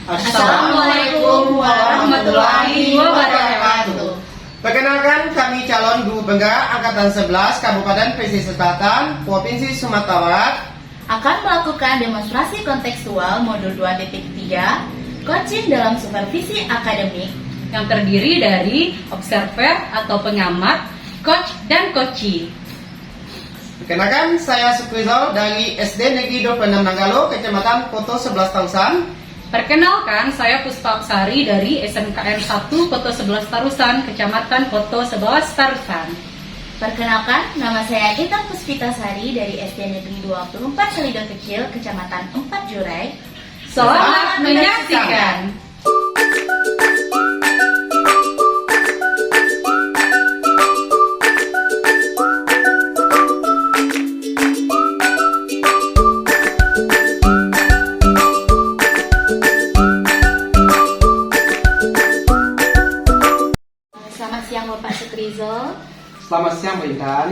Assalamualaikum warahmatullahi wabarakatuh. Perkenalkan, kami calon guru Bengga Angkatan 11 Kabupaten Pesisir Selatan, Provinsi Sumatera Barat Akan melakukan demonstrasi kontekstual modul 2.3 coaching dalam supervisi akademik yang terdiri dari observer atau pengamat, coach, dan coachee. Perkenalkan, saya Sukrizal dari SD Negeri 26 Nanggalo, Kecamatan Koto 11 Tarusan. Perkenalkan, saya Puspapsari dari SMKN 1 Koto 11 Tarusan, Kecamatan Koto 11 Tarusan. Perkenalkan, nama saya Ita Puspitasari dari SD Negeri 24 Selidon Kecil, Kecamatan 4 Jurai. Selamat menyaksikan. Selamat siang Bapak Sukrizal. Selamat siang, Bu Intan.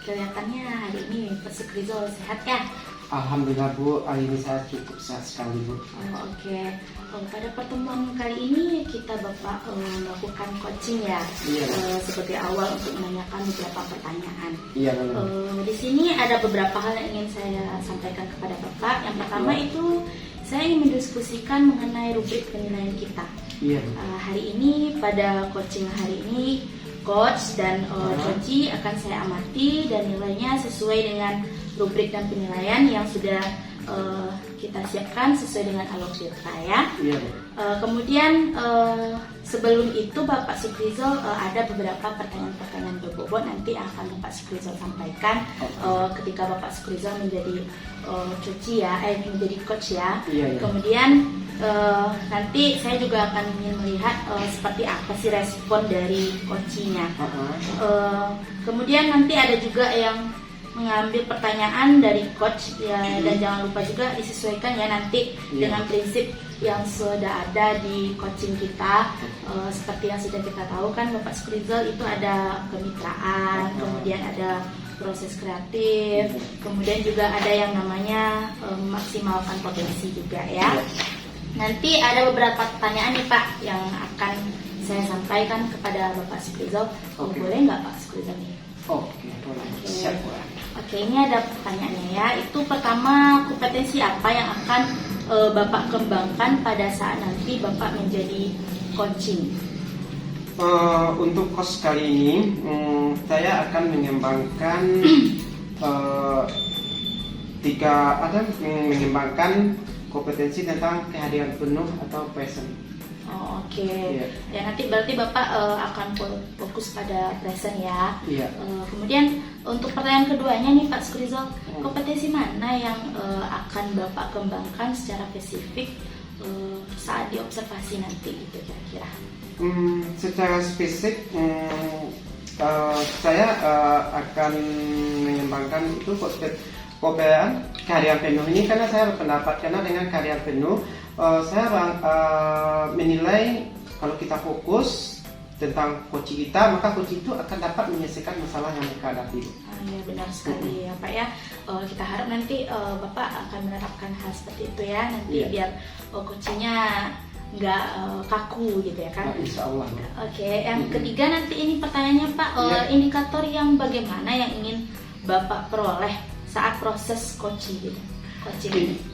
Kelihatannya hari ini Pak Sukrizal sehat ya? Alhamdulillah, Bu, hari ini saya cukup sehat sekali, Bu. Oke. Pada pertemuan kali ini kita Bapak melakukan coaching ya. Iya. Sebagai awal untuk menanyakan beberapa pertanyaan. Iya, benar. Di sini ada beberapa hal yang ingin saya sampaikan kepada Bapak. Yang pertama itu saya ingin mendiskusikan mengenai rubrik penilaian kita. Iya, Bu. Hari ini pada coaching hari ini coach dan coachee akan saya amati dan nilainya sesuai dengan rubrik dan penilaian yang sudah kita siapkan sesuai dengan alur filter ya. Iya, Bu. Kemudian sebelum itu Bapak Sukrizal ada beberapa pertanyaan-pertanyaan berbobot nanti akan Bapak Sukrizal sampaikan ketika Bapak Sukrizal menjadi coachee ya, menjadi coach ya. Iya, iya. Kemudian nanti saya juga akan ingin melihat seperti apa sih respon dari coachee-nya. Kemudian nanti ada juga yang mengambil pertanyaan dari coach ya, dan jangan lupa juga disesuaikan ya nanti dengan prinsip yang sudah ada di coaching kita. Seperti yang sudah kita tahu kan Bapak Sukrizal itu ada kemitraan, kemudian ada proses kreatif, kemudian juga ada yang namanya memaksimalkan potensi juga ya. Nanti ada beberapa pertanyaan nih Pak yang akan saya sampaikan kepada Bapak Sukrizal. Boleh nggak Pak Sukrizal nih? Oke, boleh. Siap, Bu. Oke, ini ada pertanyaannya ya. Itu pertama, kompetensi apa yang akan Bapak kembangkan pada saat nanti Bapak menjadi coaching? Untuk course kali ini, saya akan mengembangkan mengembangkan kompetensi tentang kehadiran penuh atau present. Oke. Iya. Ya nanti berarti Bapak akan fokus pada present ya. Iya. Kemudian untuk pertanyaan keduanya nih Pak Sukrizal, kompetensi mana yang akan Bapak kembangkan secara spesifik saat diobservasi nanti gitu kira-kira? Secara spesifik saya akan mengembangkan itu kehadiran penuh ini karena saya berpendapat karena dengan kehadiran penuh saya menilai kalau kita fokus tentang coaching kita, maka coaching itu akan dapat menyelesaikan masalah yang mereka hadapi. Ya benar sekali ya Pak ya. Kita harap nanti Bapak akan menerapkan hal seperti itu ya nanti biar coachingnya nggak kaku gitu ya kan. Insya Allah. Oke, yang ketiga nanti ini pertanyaannya Pak, indikator yang bagaimana yang ingin Bapak peroleh saat proses coaching gitu.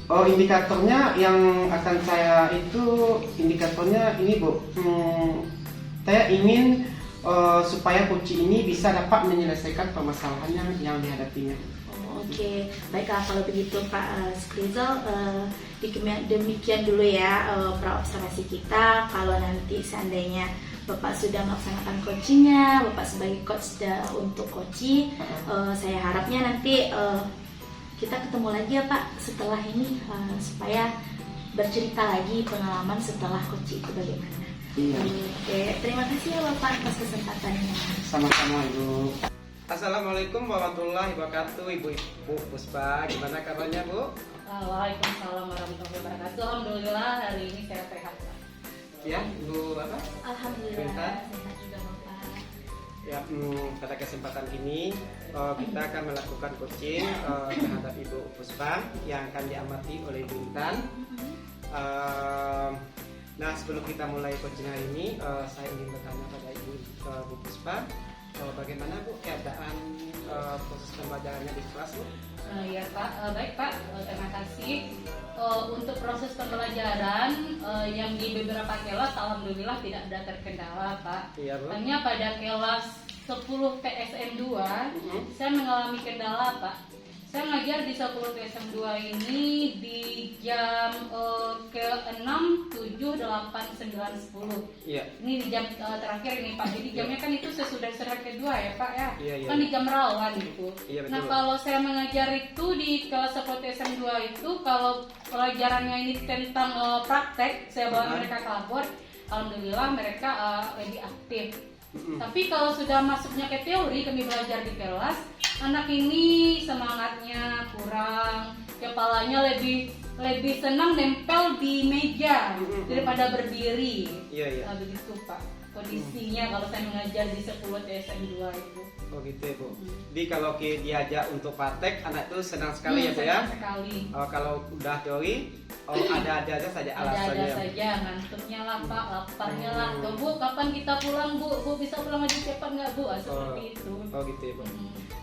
Indikatornya yang akan saya itu indikatornya ini Bu. Saya ingin supaya coaching ini bisa dapat menyelesaikan permasalahan yang dihadapinya. Oke, baiklah kalau begitu Pak Sukrizal, demikian dulu ya praobservasi kita. Kalau nanti seandainya Bapak sudah melaksanakan coachingnya, Bapak sebagai coach untuk coaching, saya harapnya nanti kita ketemu lagi ya Pak setelah ini supaya bercerita lagi pengalaman setelah Koci itu bagaimana. Iya. Oke, terima kasih ya Bapak atas kesempatannya. Sama-sama Ibu. Assalamualaikum warahmatullahi wabarakatuh, Ibu Puspa. Gimana kabarnya Bu? Waalaikumsalam warahmatullahi wabarakatuh. Alhamdulillah hari ini saya sehat, Pak. Ya, Ibu apa? Alhamdulillah Sebentar. sehat juga Bapak. Ya, pada kesempatan ini kita akan melakukan coaching terhadap Ibu Puspa yang akan diamati oleh Ibu Intan. Nah, sebelum kita mulai coaching hari ini, saya ingin bertanya pada Ibu Puspa, bagaimana Bu keadaan proses pembelajarannya di kelas Bu? Ya Pak, baik Pak, terima kasih. Untuk proses pembelajaran yang di beberapa kelas alhamdulillah tidak ada terkendala Pak. Iya Bu. Hanya pada kelas 10 TSM 2 saya mengalami kendala Pak. Saya ngajar di 10 TSM 2 ini di jam ke-6, 7, 8, 9, 10. Iya. Ini di jam terakhir ini Pak. Jadi jamnya kan itu sesudah istirahat kedua ya Pak ya. Iya, iya. Kan di jam rawan itu. Iya, betul. Nah kalau saya mengajar itu di kelas 10 TSM 2 itu, kalau pelajarannya ini tentang praktek, saya bawa mereka ke labor, alhamdulillah mereka lebih aktif. Tapi kalau sudah masuknya ke teori, kami belajar di kelas, anak ini semangatnya kurang, kepalanya lebih senang nempel di meja daripada berdiri. Iya, iya. Begitu Pak kondisinya kalau saya mengajar di 10 TSM 2 itu. Oh gitu ya Bu. Jadi kalau diajak untuk praktek, anak itu senang sekali ya Bu ya. Senang sekali. Kalau udah teori, ada saja alasannya. Ada saja, ngantuknya lah Pak, laparnya lah. Tuh, Bu, kapan kita pulang Bu? Bu bisa pulang lebih cepat nggak Bu? Seperti itu. Oh gitu ya Bu.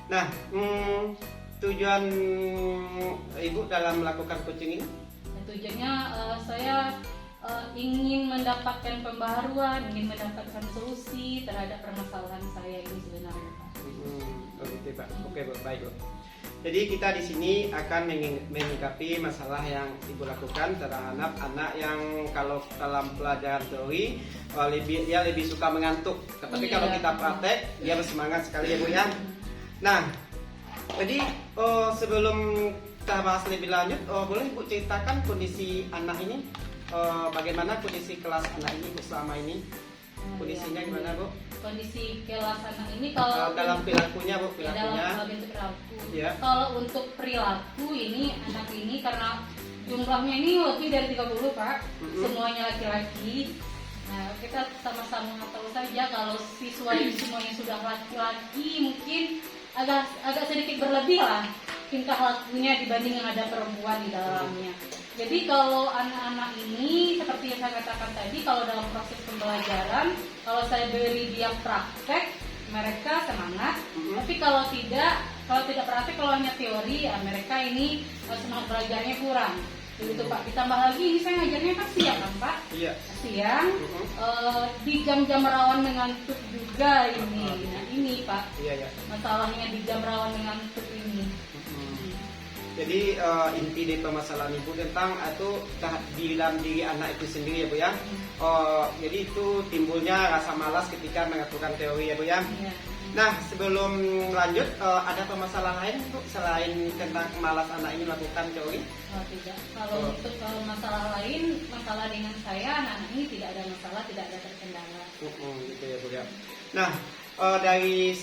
Nah, tujuan Ibu dalam melakukan coaching ini? Tujuannya saya ingin mendapatkan pembaharuan, ingin mendapatkan solusi terhadap permasalahan saya ini sebenarnya Pak. Oh gitu ya Pak. Oke Bu, baik Bu. Jadi kita di sini akan menyikapi masalah yang Ibu lakukan terhadap anak yang kalau dalam pelajaran teori dia lebih suka mengantuk. Tapi kalau kita praktek dia bersemangat sekali ya Bu ya. Nah, jadi sebelum kita bahas lebih lanjut, boleh Ibu ceritakan kondisi anak ini, bagaimana kondisi kelas anak ini Bu selama ini? Kondisinya gimana Bu? Kondisi kelas anak ini kalau dalam perilakunya Bu, ya, perilakunya. dalam bentuk perilaku. Ya. Kalau untuk perilaku ini anak ini karena jumlahnya ini lebih dari 30 Pak, semuanya laki-laki. Nah kita sama-sama tahu saja kalau siswa ini semuanya sudah laki-laki, mungkin agak sedikit berlebih lah tingkah lakunya dibanding yang ada perempuan di dalamnya. Jadi kalau anak-anak ini seperti yang saya katakan tadi, kalau dalam proses pembelajaran, kalau saya beri dia praktek, mereka semangat. Tapi kalau tidak praktek, kalau hanya teori, ya mereka ini semangat belajarnya kurang. Begitu Pak. Ditambah lagi ini saya ngajarnya kan siang kan Pak? Iya. Siang, di jam-jam rawan mengantuk juga ini. Nah ini Pak. Iya. Masalahnya di jam rawan mengantuk ini. Jadi inti dari permasalahan Ibu tentang itu di dalam diri anak itu sendiri ya Bu ya. Jadi itu timbulnya rasa malas ketika melakukan teori ya Bu ya. Nah sebelum lanjut, ada permasalahan lain Bu selain tentang malas anak ini melakukan teori? Tidak. Kalau untuk masalah lain, masalah dengan saya, anak ini tidak ada masalah, tidak ada terkendala. Gitu ya Bu ya. Nah dari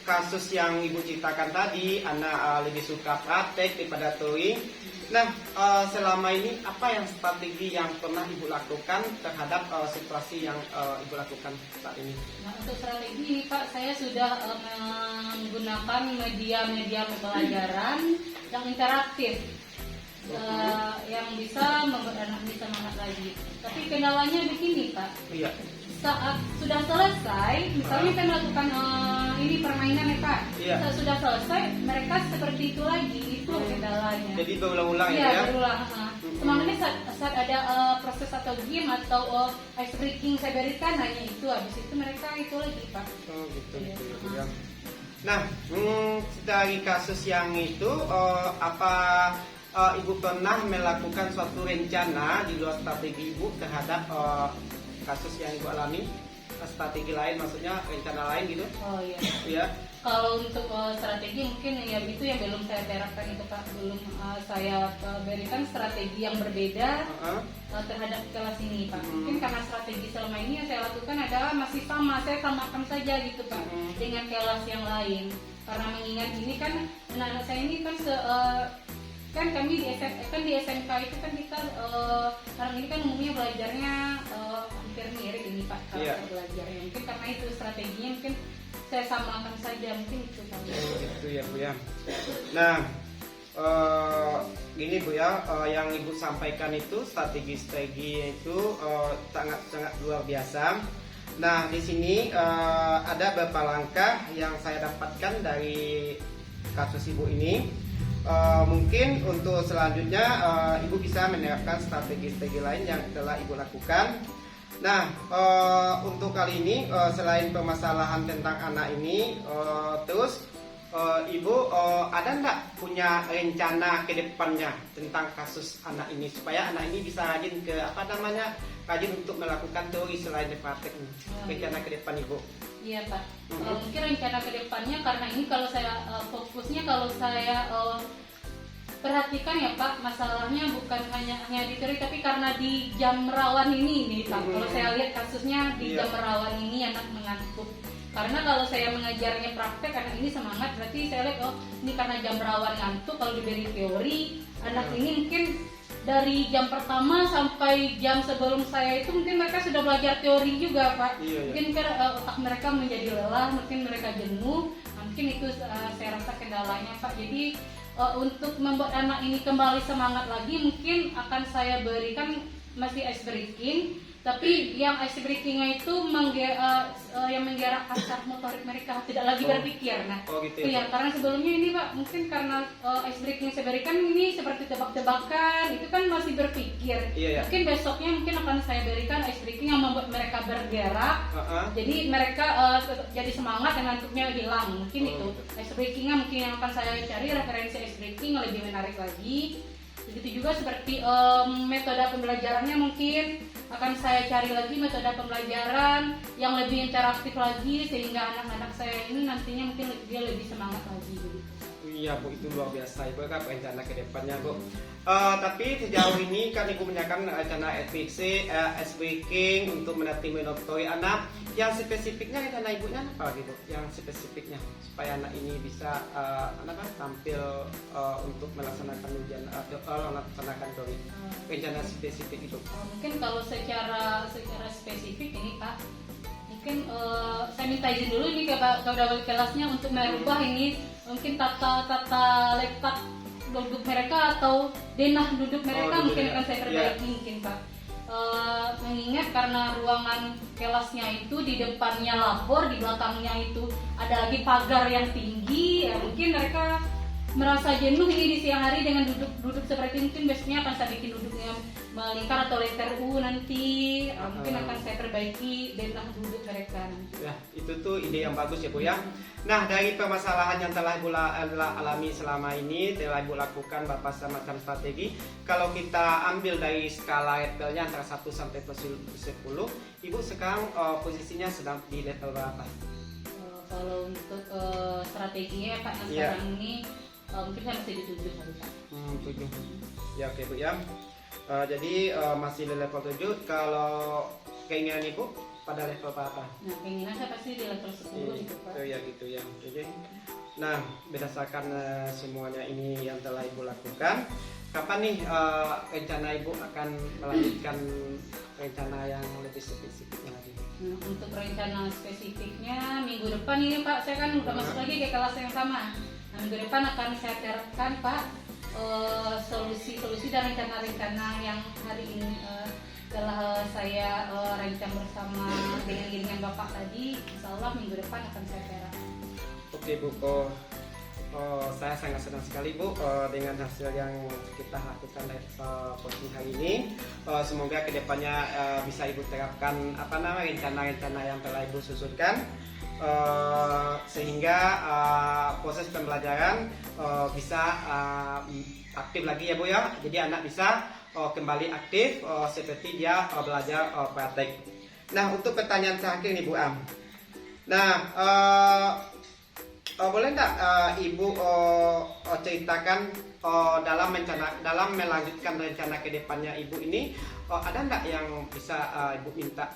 kasus yang Ibu ceritakan tadi, anak lebih suka praktek daripada teori. Nah, selama ini apa yang strategi yang pernah Ibu lakukan terhadap situasi yang Ibu lakukan saat ini? Nah, untuk strategi ini Pak, saya sudah menggunakan media-media pembelajaran yang interaktif. Yang bisa membuat anak bisa semangat lagi. Tapi kendalanya begini Pak. Iya. Saat sudah selesai, misalnya saya melakukan ini permainan ya Pak. Iya. Saat sudah selesai, mereka seperti itu lagi, itu kendalanya. Jadi berulang-ulang Iya, ya? berulang. Semangatnya saat ada proses atau game atau ice breaking saya berikan hanya itu, habis itu mereka itu lagi Pak. Oh gitu ya. Nah, dari kasus yang itu, apa Ibu pernah melakukan suatu rencana di luar strategi Ibu terhadap kasus yang Ibu alami? Strategi lain, maksudnya rencana lain gitu? Oh iya. Ya. Kalau untuk strategi mungkin ya itu yang belum saya terapkan itu Pak, belum saya berikan strategi yang berbeda terhadap kelas ini Pak. Mungkin karena strategi selama ini yang saya lakukan adalah masih sama, saya samakan saja gitu Pak dengan kelas yang lain. Karena mengingat ini kan anak-anak saya ini kan kan kami di SMK itu kan kita sekarang ini kan umumnya belajarnya hampir mirip ini Pak kalau belajarnya. Mungkin karena itu strateginya mungkin saya samakan saja, mungkin itu Pak. Itu ya Bu ya. Nah, gini Bu ya, yang Ibu sampaikan itu strategi-strategi itu sangat luar biasa. Nah, di sini ada beberapa langkah yang saya dapatkan dari kasus Ibu ini. Mungkin untuk selanjutnya Ibu bisa menerapkan strategi-strategi lain yang telah Ibu lakukan. Nah, untuk kali ini selain permasalahan tentang anak ini, terus Ibu ada nggak punya rencana ke depannya tentang kasus anak ini supaya anak ini bisa rajin untuk melakukan teori selain praktek ini? Rencana ke depan Ibu? Iya Pak. Mungkin rencana ke depannya karena ini kalau saya fokusnya kalau saya perhatikan ya Pak, masalahnya bukan hanya di teori tapi karena di jam rawan ini nih Pak. Kalau saya lihat kasusnya di jam rawan ini anak mengantuk. Karena kalau saya mengajarnya praktek anak ini semangat, berarti saya lihat ini karena jam rawan ngantuk. Kalau diberi teori, anak ini mungkin dari jam pertama sampai jam sebelum saya itu mungkin mereka sudah belajar teori juga Pak. Mungkin otak mereka menjadi lelah, mungkin mereka jenuh. Mungkin itu saya rasa kendalanya Pak. Jadi untuk membuat anak ini kembali semangat lagi mungkin akan saya berikan masih ice breaking, tapi yang ice breakingnya itu yang menggerakkan saraf motorik mereka, tidak lagi berpikir. Nah, gitu ya karena sebelumnya ini Pak mungkin karena ice breaking yang saya berikan ini seperti tebak-tebakan, itu kan masih berpikir. Mungkin besoknya mungkin akan saya berikan ice breaking yang membuat mereka bergerak, jadi mereka jadi semangat dan ngantuknya hilang. Mungkin itu ice breakingnya mungkin yang akan saya cari referensi ice breaking yang lebih menarik lagi. Begitu juga seperti metode pembelajarannya mungkin akan saya cari lagi metode pembelajaran yang lebih interaktif lagi sehingga anak-anak saya ini nantinya mungkin dia lebih semangat lagi. Iya Bu, itu luar biasa Ibu kan rencana ke depannya Bu. Tapi sejauh ini kan Ibu menyampaikan rencana SBC, SBking untuk melatih menoptori anak. Yang spesifiknya rencana Ibunya apa lagi Bu? Yang spesifiknya supaya anak ini bisa tampil untuk melaksanakan ujian melaksanakan teori. Rencana spesifik itu. Mungkin kalau secara spesifik ini Pak, mungkin saya minta izin dulu nih kepada wali kelasnya untuk merubah ini mungkin tata letak duduk mereka atau denah duduk mereka mungkin akan saya perbaiki mungkin Pak. Mengingat karena ruangan kelasnya itu di depannya lapor, di belakangnya itu ada lagi pagar yang tinggi, ya mungkin mereka merasa jenuh ini di siang hari dengan duduk seperti ini. Mungkin besoknya akan saya bikin duduknya melingkar atau letter U nanti. Mungkin akan saya perbaiki denah duduk mereka nanti. Ya, itu tuh ide yang bagus ya Bu ya. Nah, dari permasalahan yang telah Ibu alami selama ini, telah Ibu lakukan Bapak semacam strategi. Kalau kita ambil dari skala levelnya antara 1 sampai 10, Ibu sekarang posisinya sedang di level berapa? Kalau untuk strateginya Pak sekarang ini mungkin saya masih di 7 kali Pak. 7. Ya oke Bu ya. Jadi masih di level 7. Kalau keinginan Ibu pada level berapa? Nah, keinginan saya pasti di level 10 gitu Pak. Ya gitu ya. Jadi, nah berdasarkan semuanya ini yang telah Ibu lakukan, kapan nih rencana Ibu akan melanjutkan rencana yang lebih spesifiknya lagi? Nah, untuk rencana spesifiknya minggu depan ini Pak, saya kan udah masuk lagi ke kelas yang sama. Nah, minggu depan akan saya terapkan Pak solusi dan rencana-rencana yang hari ini telah saya rancang bersama dengan Bapak tadi. Insya Allah minggu depan akan saya terapkan. Oke Bu, saya sangat senang sekali Bu dengan hasil yang kita lakukan coaching hari ini. Semoga kedepannya bisa Ibu terapkan rencana-rencana yang telah Ibu susunkan. Sehingga proses pembelajaran bisa aktif lagi ya Bu ya. Jadi anak bisa kembali aktif seperti dia belajar praktek. Nah, untuk pertanyaan terakhir nih Bu Am. Nah, boleh nggak Ibu ceritakan dalam melanjutkan rencana ke depannya Ibu ini ada nggak yang bisa Ibu minta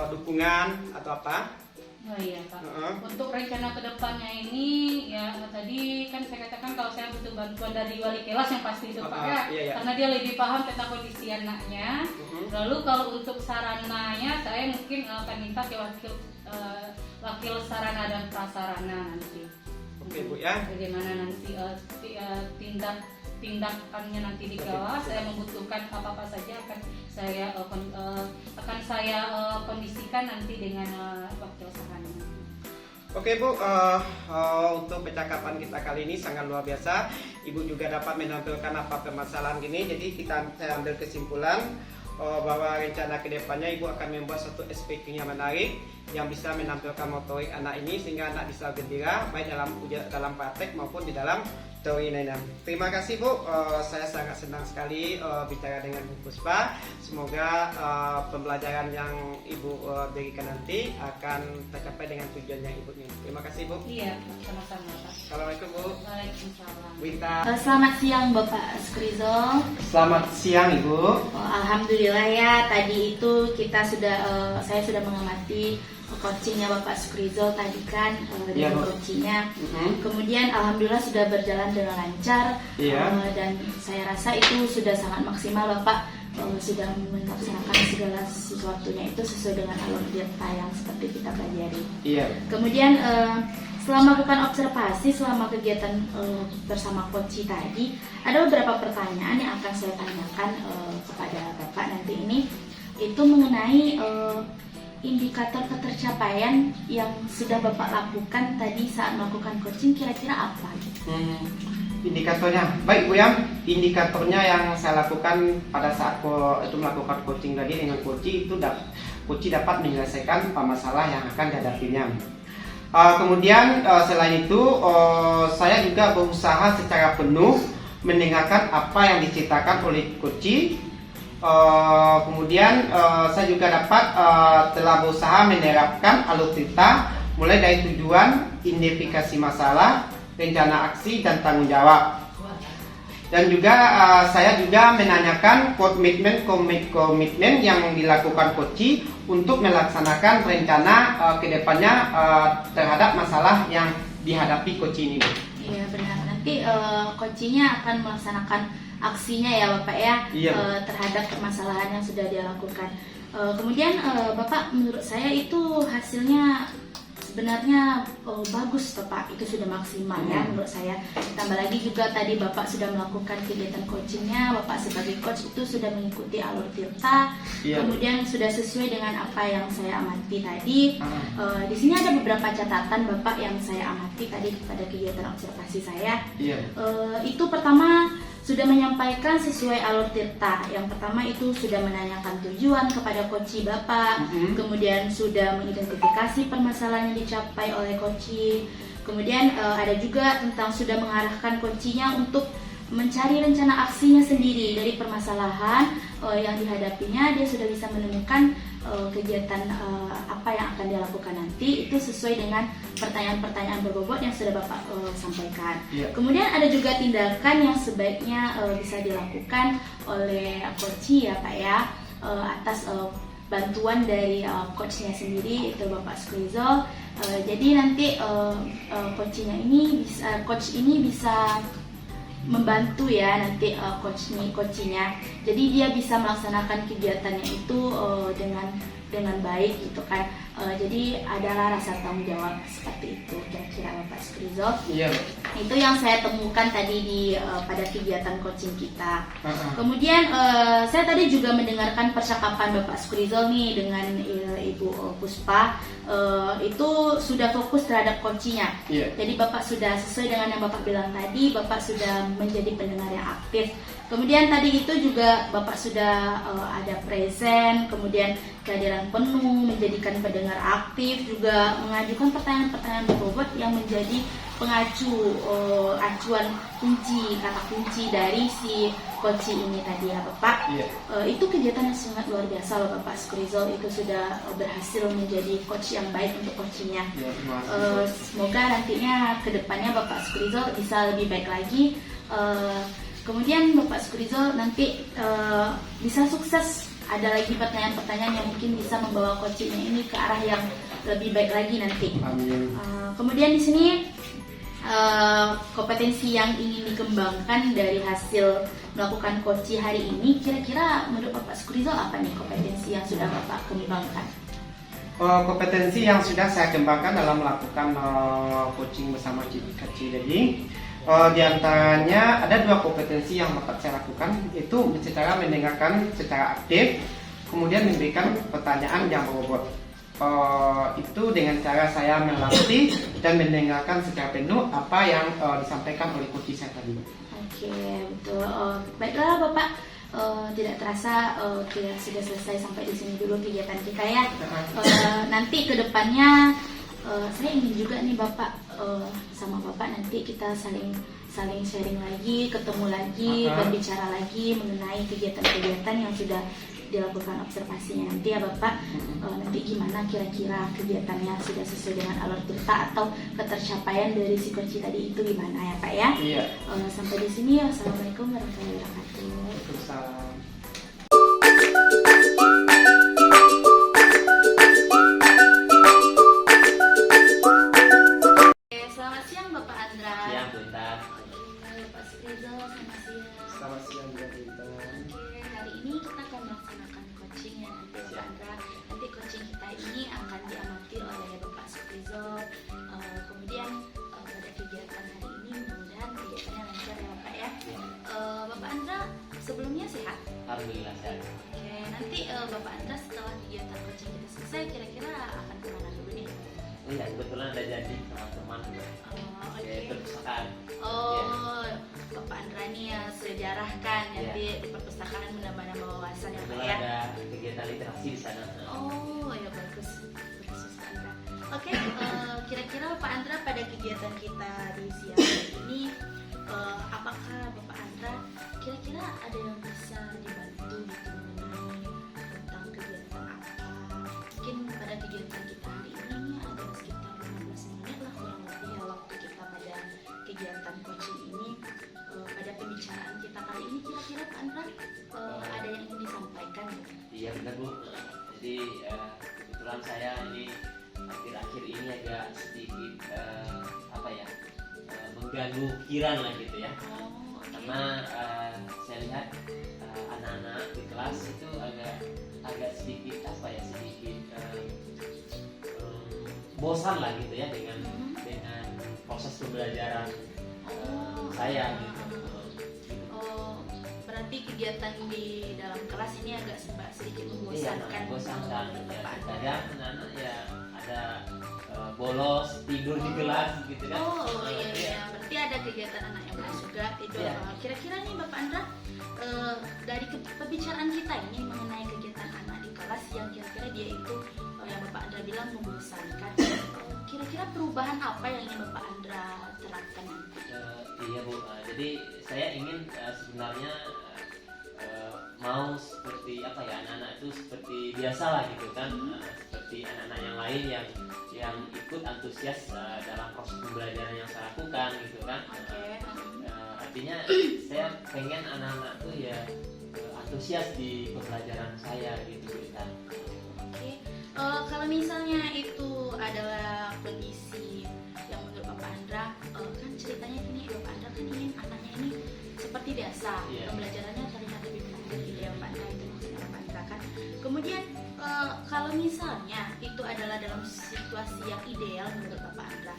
dukungan atau apa? Oh iya Pak. Untuk rencana kedepannya ini ya tadi kan saya katakan kalau saya butuh bantuan dari wali kelas yang pasti itu Pak ya, iya. karena dia lebih paham tentang kondisi anaknya. Lalu kalau untuk sarananya saya mungkin akan minta ke wakil sarana dan prasarana nanti. Oke Bu ya. Bagaimana nanti tindakannya nanti di kelas, saya membutuhkan apa saja akan saya kondisikan nanti dengan wakil sarana. Oke Bu, untuk percakapan kita kali ini sangat luar biasa. Ibu juga dapat menampilkan apa permasalahan gini. Jadi saya ambil kesimpulan bahwa rencana kedepannya Ibu akan membuat satu SPK yang menarik yang bisa menampilkan motorik anak ini sehingga anak bisa gembira baik dalam praktek maupun di dalam teori lainnya. Terima kasih Bu, saya sangat senang sekali bicara dengan Bu Puspa. Semoga pembelajaran yang Ibu berikan nanti akan tercapai dengan tujuan yang Ibu ingin. Terima kasih Bu. Iya, sama-sama Pak. Assalamualaikum Bu. Waalaikumsalam. Wita. Selamat siang Bapak Skrizol. Selamat siang Ibu. Alhamdulillah ya, tadi itu saya sudah mengamati coachingnya Bapak Skrizol tadi kan, dengan coachingnya. Kemudian alhamdulillah sudah berjalan dengan lancar, dan saya rasa itu sudah sangat maksimal Bapak sudah melaksanakan segala sesuatunya itu sesuai dengan alur data yang seperti kita pelajari. Kemudian setelah melakukan observasi selama kegiatan bersama coach tadi, ada beberapa pertanyaan yang akan saya tanyakan kepada Bapak nanti ini, itu mengenai indikator ketercapaian yang sudah Bapak lakukan tadi saat melakukan coaching, kira-kira apa? Indikatornya, baik Bu Yang, indikatornya yang saya lakukan pada saat itu melakukan coaching tadi dengan coach itu coach dapat menyelesaikan masalah yang akan dihadapinya. Kemudian selain itu saya juga berusaha secara penuh mendengarkan apa yang diceritakan oleh coach. Kemudian saya juga telah berusaha menerapkan alur cerita mulai dari tujuan, identifikasi masalah, rencana aksi dan tanggung jawab. Dan juga saya juga menanyakan komitmen yang dilakukan coach untuk melaksanakan rencana kedepannya terhadap masalah yang dihadapi coach ini. Iya benar, nanti coachnya akan melaksanakan aksinya ya Bapak ya, terhadap permasalahan yang sudah dia lakukan. Kemudian Bapak, menurut saya itu hasilnya sebenarnya bagus Bapak, itu sudah maksimal ya menurut saya. Tambah lagi juga tadi Bapak sudah melakukan kegiatan coachingnya, Bapak sebagai coach itu sudah mengikuti alur tirta, kemudian sudah sesuai dengan apa yang saya amati tadi. Di sini ada beberapa catatan Bapak yang saya amati tadi pada kegiatan observasi saya. Itu pertama, sudah menyampaikan sesuai alur tirta. Yang pertama itu sudah menanyakan tujuan kepada coach Bapak, kemudian sudah mengidentifikasi permasalahan yang dicapai oleh coach. Kemudian ada juga tentang sudah mengarahkan coachnya untuk mencari rencana aksinya sendiri dari permasalahan yang dihadapinya. Dia sudah bisa menemukan kegiatan apa yang akan dia lakukan nanti, itu sesuai dengan pertanyaan-pertanyaan berbobot yang sudah Bapak sampaikan. Kemudian ada juga tindakan yang sebaiknya bisa dilakukan oleh coach ya Pak ya, atas bantuan dari coachnya sendiri, itu Bapak Skrizol. Jadi nanti coach ini bisa membantu ya nanti coachnya. Jadi dia bisa melaksanakan kegiatannya itu dengan baik gitu kan. Jadi adalah rasa tanggung jawab seperti itu kira-kira Bapak Skrizol. Itu yang saya temukan tadi pada kegiatan coaching kita. Kemudian saya tadi juga mendengarkan percakapan Bapak Skrizol nih dengan Ibu Puspa. Itu sudah fokus terhadap coachingnya. Jadi Bapak sudah sesuai dengan yang Bapak bilang tadi, Bapak sudah menjadi pendengar yang aktif. Kemudian tadi itu juga Bapak sudah ada present, kemudian kehadiran penuh, menjadikan pendengar aktif, juga mengajukan pertanyaan-pertanyaan berbobot yang menjadi acuan kunci, kata kunci dari si coach ini tadi ya Bapak. Iya. Itu kegiatan yang sangat luar biasa loh Bapak Skrizol, itu sudah berhasil menjadi coach yang baik untuk coachingnya. Ya, terima kasih. Semoga nantinya kedepannya Bapak Skrizol bisa lebih baik lagi. Kemudian Bapak Skrizol nanti bisa sukses. Ada lagi pertanyaan-pertanyaan yang mungkin bisa membawa coachingnya ini ke arah yang lebih baik lagi nanti. Amin. Kemudian di sini kompetensi yang ingin dikembangkan dari hasil melakukan coaching hari ini, kira-kira menurut Bapak Skrizol apa nih kompetensi yang sudah Bapak kembangkan? Kompetensi yang sudah saya kembangkan dalam melakukan coaching bersama Kak Cidehi, di antaranya ada 2 kompetensi yang dapat saya lakukan, yaitu secara mendengarkan secara aktif, kemudian memberikan pertanyaan yang berbobot. Itu dengan cara saya melatih dan mendengarkan secara penuh apa yang disampaikan oleh coach saya tadi. Oke, betul. Baiklah Bapak, tidak terasa kita sudah selesai sampai di sini dulu kegiatan kita ya. Nanti ke depannya saya ingin juga nih Bapak, sama Bapak nanti kita saling sharing lagi, ketemu lagi, berbicara lagi mengenai kegiatan-kegiatan yang sudah dilakukan observasinya nanti ya Bapak. Nanti gimana kira-kira kegiatannya sudah sesuai dengan alur cerita atau ketercapaian dari si kunci tadi itu gimana ya Pak ya. Iya. Sampai di sini. Wassalamualaikum warahmatullahi wabarakatuh. Waalaikumsalam. Selamat siang Bapak Andra. Siang, Bu Intan. Bapak Skrizol, selamat siang. Selamat siang juga Bintang. Oke, hari ini kita akan melaksanakan coaching ya nanti Bapak Andra. Nanti coaching kita ini akan diamati oleh Bapak Skrizol. Kemudian pada kegiatan hari ini mudah-mudahan kegiatannya lancar ya Bapak ya. Bapak Andra sebelumnya sehat? Alhamdulillah sehat. Oke, nanti Bapak Andra setelah kegiatan coaching kita selesai kira-kira akan kemana dulu nih? Iya, kebetulan ada janji sama teman Oke. perpustakaan. Oh, Bapak Andra nih ya sejarahkan Iya. nanti di perpustakaan menambah-nambah wawasan ya Pak Kebetulan ya. ada kegiatan literasi di sana. Oh ya bagus Bapak Andra. Oke, kira-kira Bapak Andra pada kegiatan kita di siang hari ini, apakah Bapak Andra kira-kira ada yang bisa dibantu gitu mengenai tentang kegiatan apa? Mungkin pada kegiatan kita hari ini ada sekitar 15 menit lah kurang lebih ya waktu kita pada kegiatan coaching ini. Pada pembicaraan kita kali ini kira-kira Pak Andra ada yang ingin disampaikan gitu? Iya benar Bu. Jadi kebetulan saya ini akhir-akhir ini agak sedikit mengganggu pikiran lah gitu ya. Oh, oke. Karena saya lihat anak-anak di kelas itu agak sedikit bosan lah gitu ya dengan proses pembelajaran saya gitu. Berarti kegiatan di dalam kelas ini agak sedikit membosankan. Membosankan. untuk Pak Andra. Kadang anak-anak ya ada bolos tidur di kelas gitu kan. Iya. Berarti ada kegiatan anak yang bolos juga tidur. Iya. Kira-kira nih Bapak Andra, dari pembicaraan kita ini mengenai kegiatan anak di kelas yang kira-kira dia itu yang Bapak Andra bilang membosankan. Kira-kira perubahan apa yang ingin Bapak Andra terapkan nanti? Iya Bu, jadi saya ingin sebenarnya mau seperti anak-anak itu seperti biasa lah gitu kan, seperti anak-anak yang lain yang ikut antusias dalam proses pembelajaran yang saya lakukan gitu kan. Artinya saya pengen anak-anak tuh ya antusias di pembelajaran saya gitu kan. Kalau misalnya itu adalah kondisi yang menurut Bapak Andra, kan ceritanya ini Bapak Andra kan ingin anaknya ini seperti biasa, pembelajarannya terlihat lebih menarik gitu ya Bapak Andra, itu maksudnya Bapak Andra kan. Kemudian kalau misalnya itu adalah dalam situasi yang ideal menurut Bapak Andra,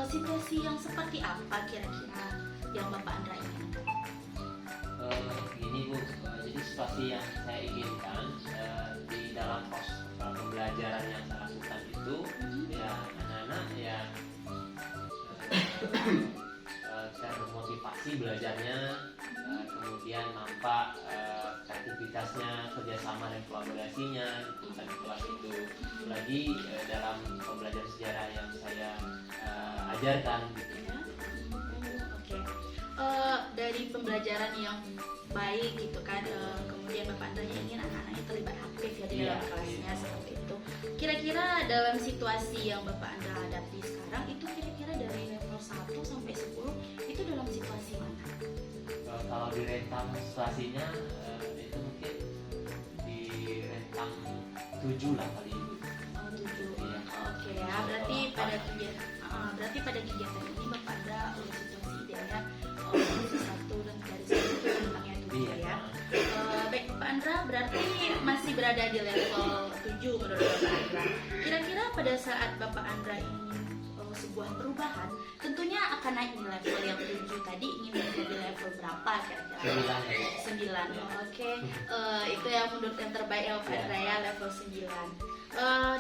situasi yang seperti apa kira-kira yang Bapak Andra inginkan? Gini Bu, jadi situasi yang saya inginkan di dalam proses pembelajaran yang saya lakukan itu ya anak-anak yang termotivasi belajarnya, kemudian nampak kreativitasnya, kerjasama dan kolaborasinya gitu kan di kelas itu. Lagi dalam pembelajaran sejarah yang saya ajarkan gitu. Oke. dari pembelajaran yang baik gitu kan, kemudian Bapak Andra ingin anak-anaknya terlibat aktif ya di Iya. dalam kelasnya seperti itu. Kira-kira dalam situasi yang Bapak Andra hadapi sekarang itu kira-kira dari level 1 sampai 10 itu dalam situasi mana? Kalau di rentang situasinya itu mungkin di rentang 7 lah kali itu. Oh, 7. Iya. Oke ya, berarti pada kegiatan ini Bapak Andra situasi idealnya satu dan dari satu itu rentangnya 7 Iya. ya. Baik Bapak Andra, berarti masih berada di level 7 menurut Bapak Andra. Kira-kira pada saat Bapak Andra ingin sebuah perubahan, tentunya akan naik di level yang 7 tadi, ingin berada di level berapa kira-kira? 9 ya. 9. Ya. Oke. Itu yang menurut yang terbaik ya Bapak Ya. Andra ya, level 9.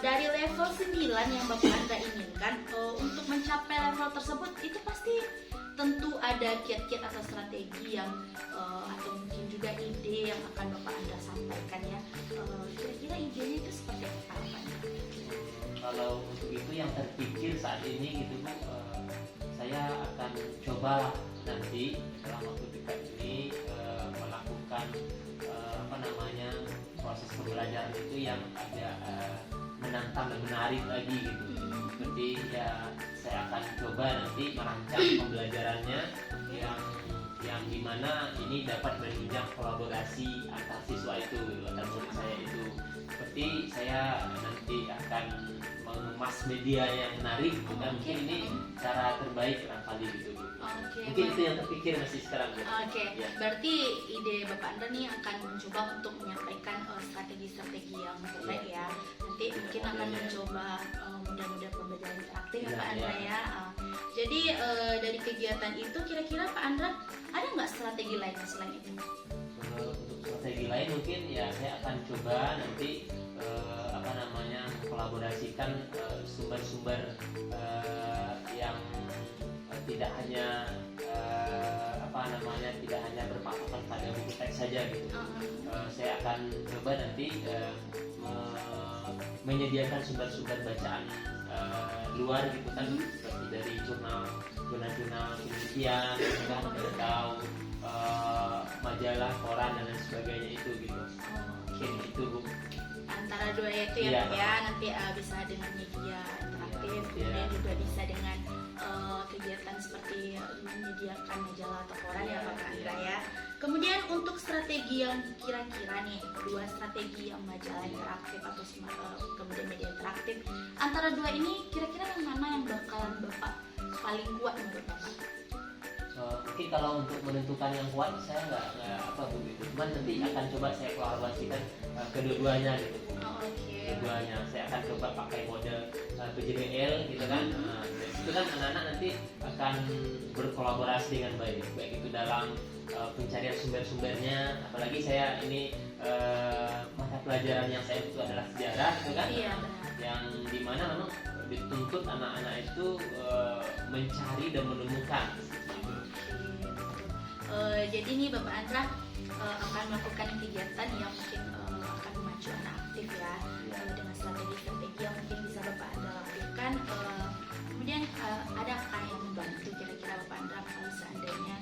Dari level 9 yang Bapak Andra inginkan, untuk mencapai level tersebut itu pasti tentu ada kiat-kiat atau strategi yang atau mungkin juga ide yang akan Bapak Andra sampaikan ya. Kira-kira idenya itu seperti apa harapannya? Kalau untuk itu yang terpikir saat ini gitu Bu, saya akan coba nanti dalam waktu dekat ini melakukan proses pembelajaran itu yang agak menantang dan menarik lagi gitu. Seperti ya saya akan coba nanti merancang pembelajarannya yang dimana ini dapat menunjang kolaborasi antar siswa itu antar murid saya itu. Seperti saya nanti akan mengemas media yang menarik, dan mungkin ini cara terbaik barangkali gitu Bu. Mungkin itu yang terpikir masih sekarang Bu. Ya. Berarti ide Bapak Andra nih akan mencoba untuk menyampaikan strategi-strategi yang terbaik ya. Nanti mungkin akan mencoba model-model pembelajaran interaktif ya Pak Andra ya. Jadi dari kegiatan itu kira-kira Pak Andra ada nggak strategi lain selain itu? Untuk strategi lain mungkin ya saya akan coba nanti mengkolaborasikan sumber-sumber yang tidak hanya tidak hanya berpatokan pada buku teks saja gitu. Saya akan coba nanti menyediakan sumber-sumber bacaan luar gitu kan, seperti dari jurnal-jurnal penelitian kan, atau majalah, koran dan lain sebagainya itu gitu. Mungkin itu Bu. Antara dua itu ya, nanti bisa dengan media interaktif, kemudian juga bisa dengan kegiatan seperti menyediakan majalah atau koran ya Pak Andra ya. Kemudian untuk strategi yang kira-kira nih, dua strategi yang majalah interaktif atau kemudian media interaktif, antara dua ini kira-kira yang mana yang bakalan Bapak paling kuat menurut Bapak? Mungkin kalau untuk menentukan yang kuat saya nggak begitu, cuman nanti akan coba saya kolaborasikan kedua-duanya gitu. Keduanya saya akan coba pakai model PJDL gitu kan. Itu kan anak-anak nanti akan berkolaborasi dengan baik itu dalam pencarian sumber-sumbernya. Apalagi saya ini mata pelajaran yang saya itu adalah sejarah gitu kan. Iya, benar. Yang dimana memang dituntut anak-anak itu mencari dan menemukan. Jadi nih Bapak Andra akan melakukan kegiatan yang mungkin akan memacu anak aktif ya, dengan strategi-strategi yang mungkin bisa Bapak Andra lakukan. Kemudian adakah yang membantu kira-kira Bapak Andra kalau seandainya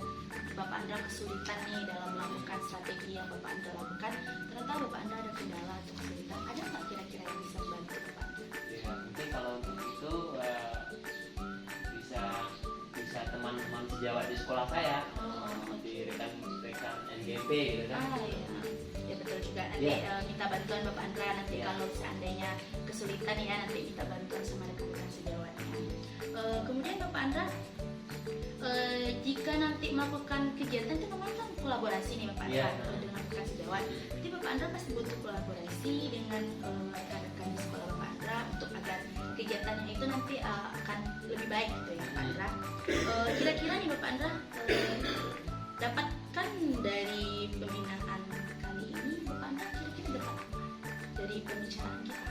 Bapak Andra kesulitan nih dalam melakukan strategi yang Bapak Andra lakukan, ternyata Bapak Andra ada kendala atau kesulitan, ada nggak kira-kira yang bisa membantu Bapak Andra? Ya, mungkin kalau untuk itu bisa teman-teman sejawat di sekolah saya, di rekan NGP gitu kan. Ya betul juga, nanti minta bantuan Bapak Andra nanti kalau seandainya kesulitan ya, nanti minta bantuan sama rekan-rekan sejawatnya. Kemudian Bapak Andra, jika nanti melakukan kegiatan itu namanya kan kolaborasi nih Bapak Andra dengan rekan sejawat. Jadi Bapak Andra pasti butuh kolaborasi dengan rekan-rekan di sekolah Bapak Andra untuk agar kegiatannya itu nanti akan lebih baik gitu ya Bapak Andra. Kira-kira nih Bapak Andra, dapatkan dari pembinaan kali ini Bapak Andra kira-kira dapat apa dari pembicaraan kita?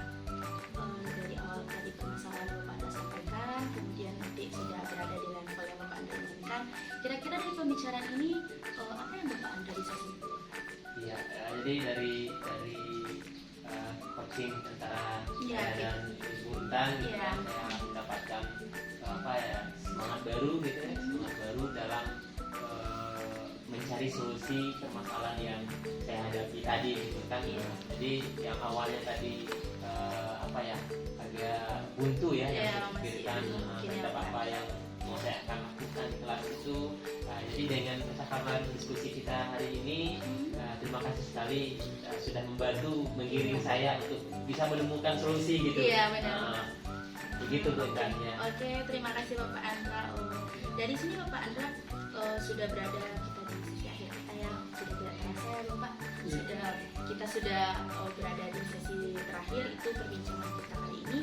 Dari awal tadi permasalahan Bapak Andra sampaikan, kemudian nanti sudah berada di level yang Bapak Andra inginkan. Kira-kira dari pembicaraan ini apa yang Bapak Andra bisa simpulkan? Iya, jadi dari coaching antara saya dan Ibu Intan, saya mendapatkan semangat baru gitu ya, semangat baru dalam mencari solusi permasalahan yang saya hadapi tadi gitu kan. Jadi yang awalnya tadi agak buntu ya, yang saya pikirkan terhadap apa yang mau saya akan lakukan di kelas itu. Jadi dengan percakapan diskusi kita hari ini, terima kasih sekali sudah membantu menggiring saya untuk bisa menemukan solusi gitu. Iya, benar. Begitu Bu Intannya. Oke, terima kasih Bapak Andra. Dari sini Bapak Andra sudah berada kita di sesi akhir kita ya, sudah tidak terasa ya Bapak. Kita sudah berada di sesi terakhir, itu perbincangan kita kali ini.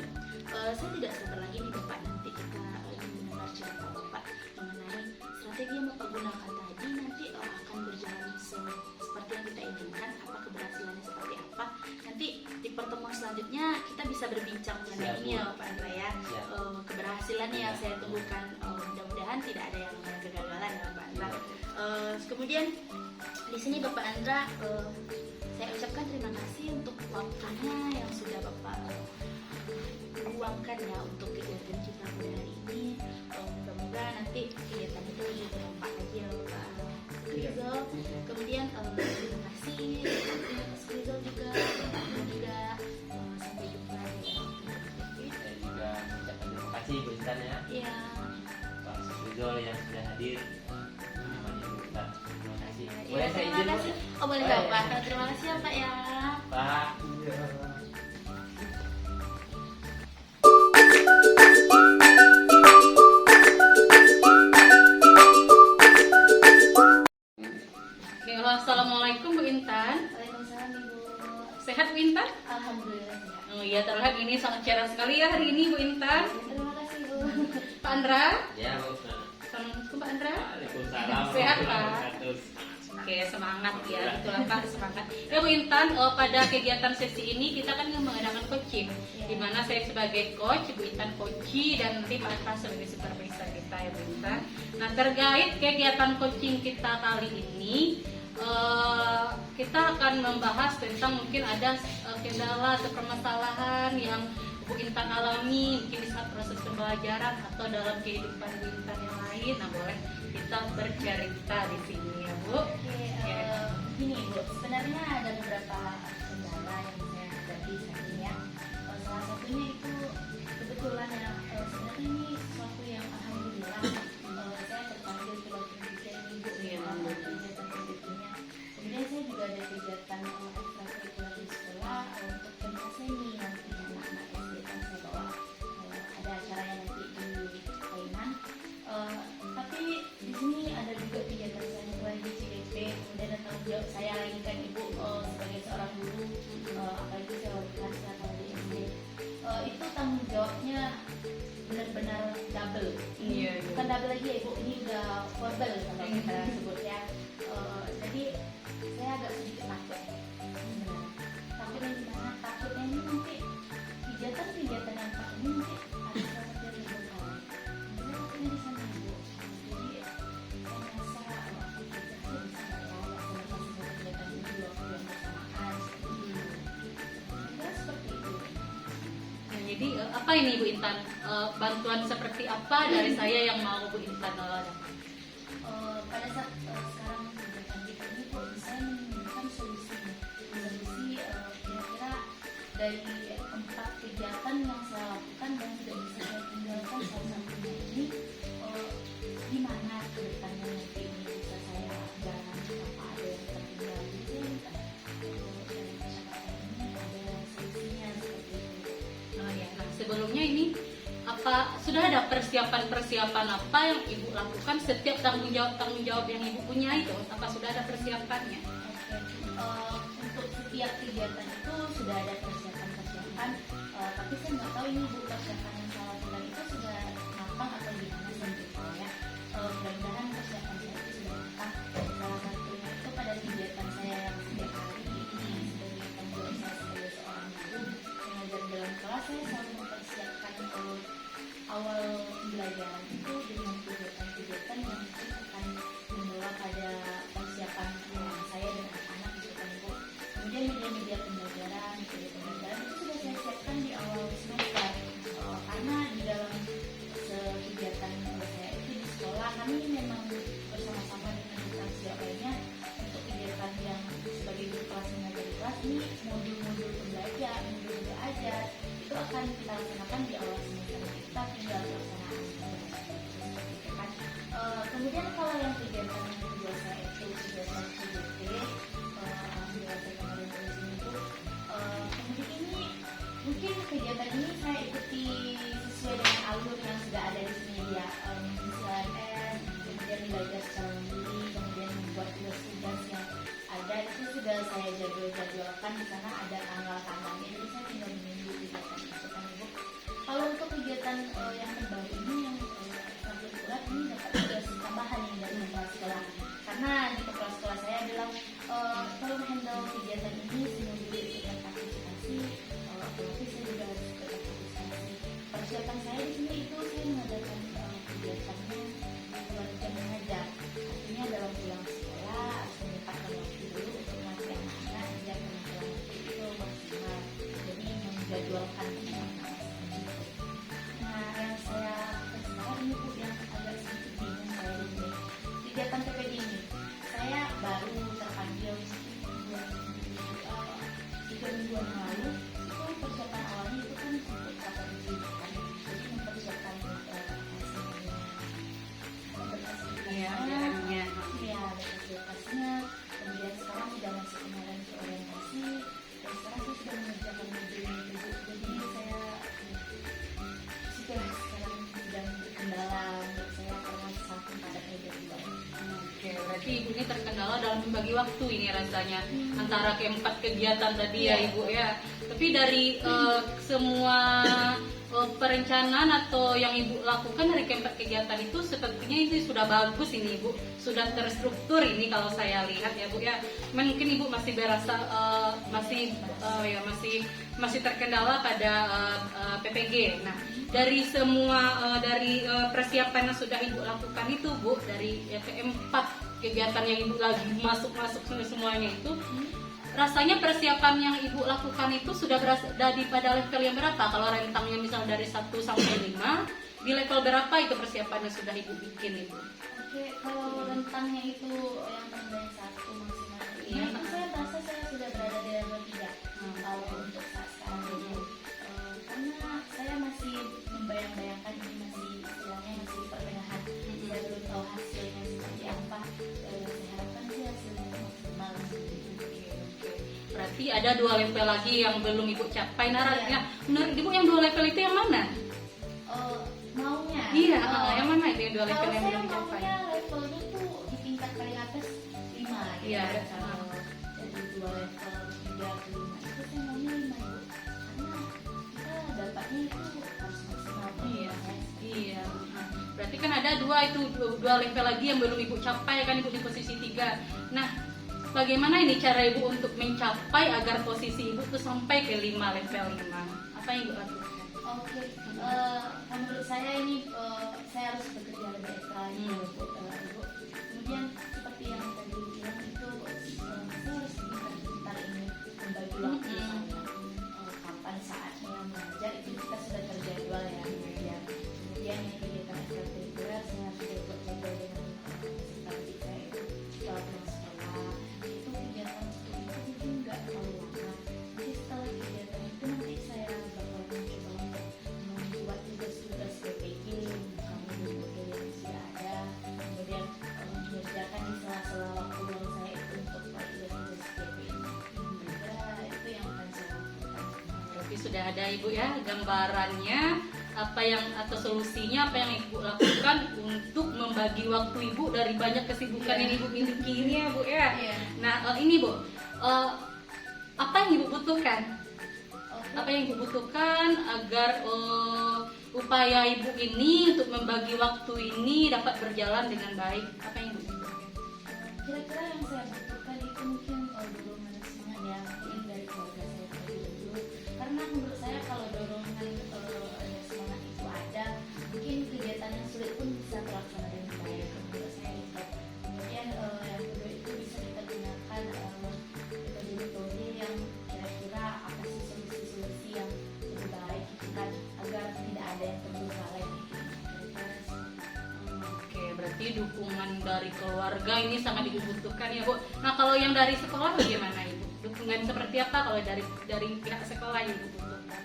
Saya tidak sabar lagi nih Bapak, nanti kita mendengar cerita Bapak mengenai strategi yang Bapak gunakan tadi nanti akan berjalan seperti yang kita inginkan, apa keberhasilannya seperti apa. Nanti di pertemuan selanjutnya kita bisa berbincang mengenai ini ya Bapak Andra ya. Keberhasilannya yang saya tunggukan, mudah-mudahan tidak ada yang kegagalan ya Bapak Andra. Kemudian di sini Bapak Andra, saya ucapkan terima kasih untuk waktunya yang sudah Bapak luangkan ya untuk kegiatan kita pada hari ini. Moga-moga nanti kegiatan itu lebih bermanfaat lagi ya Bapak Rizal. Kemudian terima kasih Mas Rizal juga, dan juga sampai jumpa di Saya juga mengucapkan terima kasih Bu Intan ya. Iya. Pak Sufrizol yang sudah hadir. Namanya Bu Intan. Terima kasih. Boleh saya Terima izin Bu? kasih. Oh boleh Boleh. Bapak. Terima kasih ya Pak ya. Pak. Oke, assalamualaikum Bu Intan. Waalaikumsalam Ibu. Sehat Bu Intan? Alhamdulillah sehat. Oh iya, terlihat ini sangat cerah sekali ya hari ini Bu Intan. Terima kasih Bu. Pak Andra. Ya Bu. Assalamualaikum Pak Andra. Waalaikumsalam. Sehat, Pak? warahmatullahi wabarakatuh. Oke, semangat ya, itulah Pak, semangat. Ya Bu Intan, pada kegiatan sesi ini kita kan mengadakan coaching, di mana saya sebagai coach, Bu Intan coachee, dan nanti Pak Andra sebagai supervisor kita ya Bu Intan. Nah, terkait kegiatan coaching kita kali ini, kita akan membahas tentang mungkin ada kendala atau permasalahan yang Bu Intan alami mungkin di saat proses pembelajaran atau dalam kehidupan Bu Intan yang lain. Nah, boleh kita bercerita di sini ya Bu. Oke, gini Bu, sebenarnya ada beberapa kendala yang saya hadapi saat ini ya. Salah satunya itu kebetulan ya, sebenarnya ini sesuatu yang alhamdulillah saya terpanggil ke pendidikan Ibu ya, kegiatan pendidikannya. Kemudian saya juga ada kegiatan ekstrakurikuler di sekolah untuk pentas seni nantinya anak-anak SD kan saya bawa ada acaranya nanti di Tainan. Tapi di sini ada juga kegiatan saya mulai di CDP, kemudian ada tanggung jawab saya lagi kan Ibu sebagai seorang guru, apalagi saya wali kelas atau di SD. Itu tanggung jawabnya benar-benar double. Iya. Bukan double lagi ya Ibu, ini udah verbal kalau kita sebut ya. Jadi saya agak sedikit takut. Takutnya gimana? Takutnya ini nanti kegiatan yang Pak ini nanti ada salah satu yang berkawan. Saya takutnya di sana Ibu. Jadi saya merasa waktu kita bisa nggak ya laksanakan semua kegiatan ini di waktu yang bersamaan. Ya seperti itu. Nah, jadi apa ini Bu Intan? Bantuan seperti apa dari saya yang mau Bu Intan dapat? Pada saat sekarang kegiatan kita ini kok bisa menemukan solusi kira-kira dari 4 kegiatan yang saya lakukan dan tidak bisa saya tinggalkan salah satunya ini gimana ke depannya nanti ini bisa saya jalani tanpa ada yang tertinggal. Jadi saya minta dari masyarakat ini ada solusinya seperti itu. Oh ya, nah sebelumnya ini sudah ada persiapan apa yang Ibu lakukan setiap tanggung jawab yang Ibu punya itu? Apa sudah ada persiapannya? Untuk setiap kegiatan itu sudah ada persiapan, tapi saya nggak tahu ini Bu persiapan yang saya lakukan itu sudah matang atau gimana saya belum tahu ya. Mudah-mudahan persiapan saya itu sudah matang. Salah satunya itu pada kegiatan saya yang setiap hari ini sebagai tanggung jawab saya sebagai seorang guru mengajar dalam kelas, saya selalu mempersiapkan awal pembelajaran itu dengan kegiatan-kegiatan yang mungkin akan membawa pada persiapan saya dan anak-anak gitu kan Bu. Kemudian media-media pembelajaran itu sudah saya siapkan di awal semester, karena di dalam kegiatan saya itu di sekolah kami memang ini modul-modul belajar, modul belajar itu akan kita laksanakan di awal semester, kita tinggal pelaksanaan. Kemudian kalau yang kegiatan yang kedua saya itu kegiatan PJT, kemudian ini mungkin kegiatan ini saya ikuti sesuai dengan alur yang sudah ada di sini ya, CLNS, kemudian belajar secara mandiri, kemudian membuat tugas-tugas yang ada itu sudah saya jadwalkan di sana, ada tanggal-tanggalnya, jadi saya tinggal menunggu kegiatan itu kan Ibu. Kalau untuk kegiatan yang terbaru ini yang kebetulan ini dapat tugas tambahan yang dari kepala sekolah, karena di kepala sekolah saya adalah kalau handle kegiatan ini semua juga ikut partisipasi, otomatis saya juga harus ikut partisipasi. Persiapan saya di sini itu saya mengadakan kegiatannya bulan jam mengajar, artinya dalam pulang sekolah harus menyempatkan waktu dulu untuk melatih anak-anak biar penampilan itu maksimal, jadi menjadwalkan anak-anak. Nah, yang saya sekarang ini Bu, yang agak sedikit bingung saya di sini kegiatan PPD ini, saya baru terpanggil 3 mingguan yang lalu. Itu persiapan awalnya itu kan untuk KPJ kan, jadi mempersiapkan Ajarannya. iya, adaptasinya. Kemudian sekarang sudah masuk kemarin ke orientasi, dan sekarang saya sudah mengerjakan modul ini Bu. Jadi saya sudah sekarang sedang berkendala untuk saya karena saking padatnya jadwal. Oke, berarti ibu ini terkendala dalam membagi waktu ini rasanya antara keempat kegiatan tadi ya ibu ya. Tapi dari semua perencanaan atau yang ibu lakukan dari keempat kegiatan itu sepertinya ini sudah bagus ini ibu, sudah terstruktur ini kalau saya lihat ya bu ya. Mungkin ibu masih berasa masih terkendala pada PPG. Nah, dari semua persiapan yang sudah ibu lakukan itu bu, dari keempat kegiatan yang ibu lagi masuk semuanya itu, rasanya persiapan yang ibu lakukan itu sudah dari pada level yang berapa? Kalau rentangnya misalnya dari 1 sampai 5, di level berapa itu persiapannya sudah ibu bikin ibu? Oke, kalau rentangnya itu yang dari 1 maksimal 5, itu saya rasa saya sudah berada di level 3 kalau untuk saat sekarang ini. Karena saya masih membayang-bayangkan ini masih istilahnya masih pertengahan, saya belum tahu hasilnya seperti apa. Saya harapkan sih hasilnya maksimal. Berarti ada 2 level lagi yang belum ibu capai. Menurut ibu yang 2 level itu yang mana? Maunya? Iya, yang mana itu yang 2 level yang belum Kalau dicapai? saya maunya levelnya tuh di tingkat paling atas 5 gitu. Iya. Jadi 2 level 3 ke 5 itu saya maunya 5 Bu. Karena kita dapatnya itu harus maksimal. Iya. Nah, berarti kan ada 2 level lagi yang belum ibu capai kan ibu di posisi 3. Nah, bagaimana ini cara ibu untuk mencapai agar posisi ibu tuh sampai ke level 5? Apa yang ibu lakukan? Oke, menurut saya ini saya harus bekerja lebih ekstra Bu. Kemudian seperti yang tadi bilang itu saya harus pintar ini membagi waktu sama kapan saatnya mengajar itu kita sudah terjadwal ya. Kemudian yang kegiatan ekstrakurikuler saya harus buat jadwal dengan seperti saya itu sekolah itu kegiatan itu mungkin nggak terlalu lama. Jadi setelah kegiatan itu nanti saya bakal mencoba untuk membuat tugas-tugas PPG modul yang sudah ada, kemudian mengerjakan di sela-sela waktu luang saya itu untuk tugas-tugas PPG. Itu yang akan saya lakukan. Berarti sudah ada ibu ya gambarannya atau solusinya apa yang ibu lakukan untuk membagi waktu ibu dari banyak kesibukan yang ibu miliki ini ya bu ya. Nah ini bu, apa yang ibu butuhkan? Apa yang ibu butuhkan agar upaya ibu ini untuk membagi waktu ini dapat berjalan dengan baik? Apa yang ibu butuhkan? Kira-kira yang saya butuhkan itu mungkin dorongan semangat ya, mungkin dari keluarga saya terlebih dulu. Karena menurut saya kalau dorongan semangat itu ada, mungkin kegiatan yang sulit pun bisa terlaksana dengan baik. Menurut saya itu. Kemudian yang kedua itu bisa kita gunakan metode-metode yang kira-kira apa sih solusi-solusi yang lebih baik gitu kan, agar tidak ada yang terbengkalai. Oke, berarti dukungan dari keluarga ini sangat dibutuhkan ya bu. Nah kalau yang dari sekolah bagaimana ibu? dukungan seperti apa kalau dari pihak sekolah Ibu butuhkan?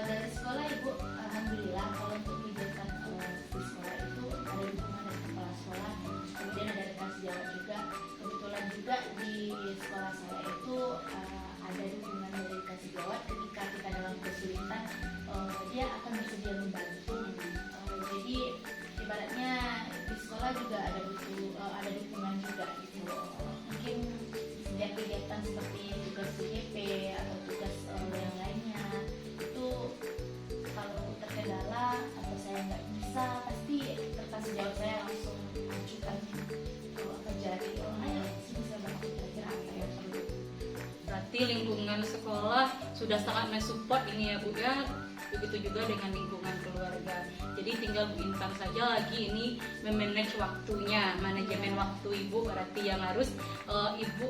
Dari sekolah Ibu, alhamdulillah kalau untuk kegiatan di sekolah itu ada dukungan dari kepala sekolah, kemudian ada rekan sejawat juga. Kebetulan juga di sekolah saya itu ada dukungan dari rekan sejawat ketika kita dalam kesulitan, dia akan bersedia membantu. Jadi ibaratnya di sekolah juga ada dukungan juga gitu. Mungkin setiap kegiatan seperti tugas CGP atau tugas yang lainnya itu kalau terkendala atau saya nggak bisa, pasti rekan sejawat saya langsung ajukan kerja di ayo bisa bantu kira-kira apa yang perlu. Berarti lingkungan sekolah sudah sangat mensupport ini ya Bu ya. Begitu juga dengan lingkungan keluarga. Jadi tinggal Bu Intan saja lagi ini memanage waktunya, manajemen waktu Ibu berarti yang harus Ibu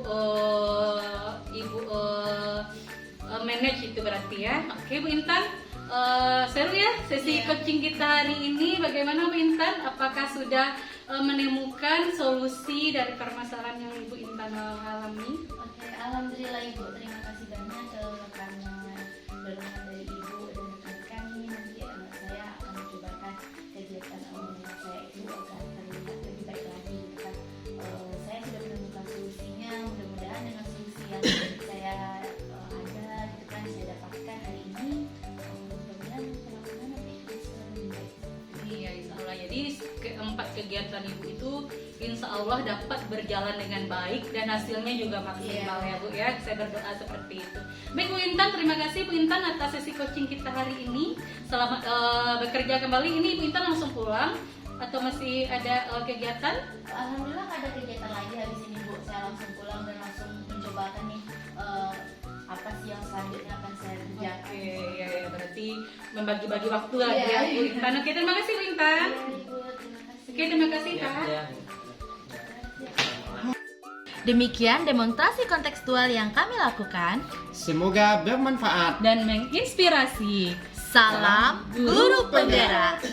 manage itu berarti ya. Oke Bu Intan, seru ya sesi coaching kita hari ini. Bagaimana Bu Intan? Apakah sudah menemukan solusi dari permasalahan yang Ibu Intan alami? Oke, alhamdulillah Ibu, terima kasih banyak karena dorongan dari Ibu dan rekan-rekan ini. Nanti saya akan mencobakan kegiatan saya itu agar terlihat lebih baik lagi gitu kan. Saya sudah menemukan solusinya, mudah-mudahan dengan solusi yang saya ada gitu kan, saya dapatkan hari ini, mudah-mudahan pelaksanaan nanti bisa lebih baik. Iya, insya Allah. Jadi keempat kegiatan Ibu itu insya Allah dapat berjalan dengan baik dan hasilnya juga maksimal ya Bu ya. Saya berdoa seperti itu. Baik Bu Intan, terima kasih Bu Intan atas sesi coaching kita hari ini. Selamat bekerja kembali. Ini Bu Intan langsung pulang atau masih ada kegiatan? Alhamdulillah ada kegiatan lagi habis ini Bu. Saya langsung pulang dan langsung mencobakan nih apa sih yang selanjutnya akan saya kerjakan. Oke, ya, berarti membagi-bagi waktu lagi ya Bu Intan. Oke, terima kasih Bu Intan. Ibu, terima kasih. Oke, terima kasih Ya, Kak. ya. Demikian demonstrasi kontekstual yang kami lakukan. Semoga bermanfaat. Dan menginspirasi. Salam Guru Penggerak.